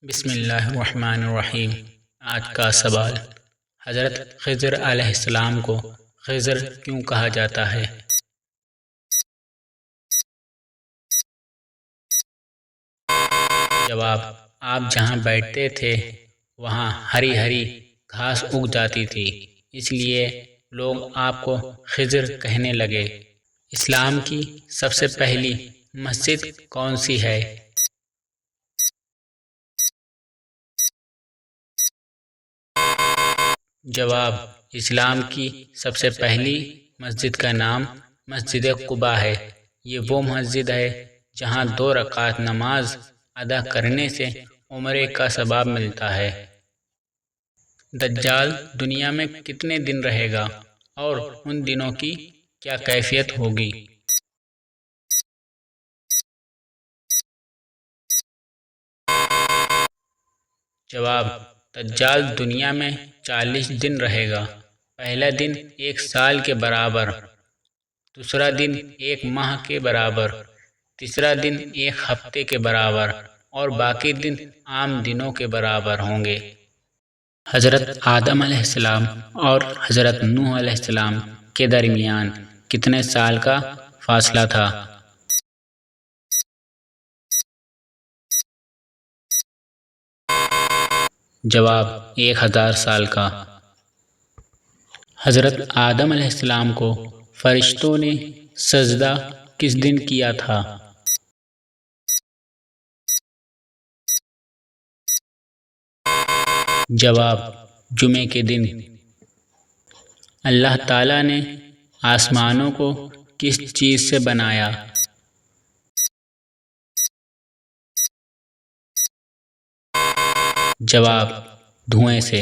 بسم اللہ الرحمن الرحیم۔ آج کا سوال: حضرت خضر علیہ السلام کو خضر کیوں کہا جاتا ہے؟ جواب: آپ جہاں بیٹھتے تھے وہاں ہری ہری گھاس اگ جاتی تھی، اس لیے لوگ آپ کو خضر کہنے لگے۔ اسلام کی سب سے پہلی مسجد کون سی ہے؟ جواب: اسلام کی سب سے پہلی مسجد کا نام مسجد قباء ہے۔ یہ وہ مسجد ہے جہاں 2 رکعت نماز ادا کرنے سے عمرے کا ثواب ملتا ہے۔ دجال دنیا میں کتنے دن رہے گا اور ان دنوں کی کیا کیفیت ہوگی؟ جواب: دجال دنیا میں 40 دن رہے گا۔ پہلا دن 1 سال کے برابر، دوسرا دن 1 ماہ کے برابر، تیسرا دن 1 ہفتے کے برابر اور باقی دن عام دنوں کے برابر ہوں گے۔ حضرت آدم علیہ السلام اور حضرت نوح علیہ السلام کے درمیان کتنے سال کا فاصلہ تھا؟ جواب: 1000 سال کا۔ حضرت آدم علیہ السلام کو فرشتوں نے سجدہ کس دن کیا تھا؟ جواب: جمعے کے دن۔ اللہ تعالیٰ نے آسمانوں کو کس چیز سے بنایا؟ جواب: دھوئیں سے۔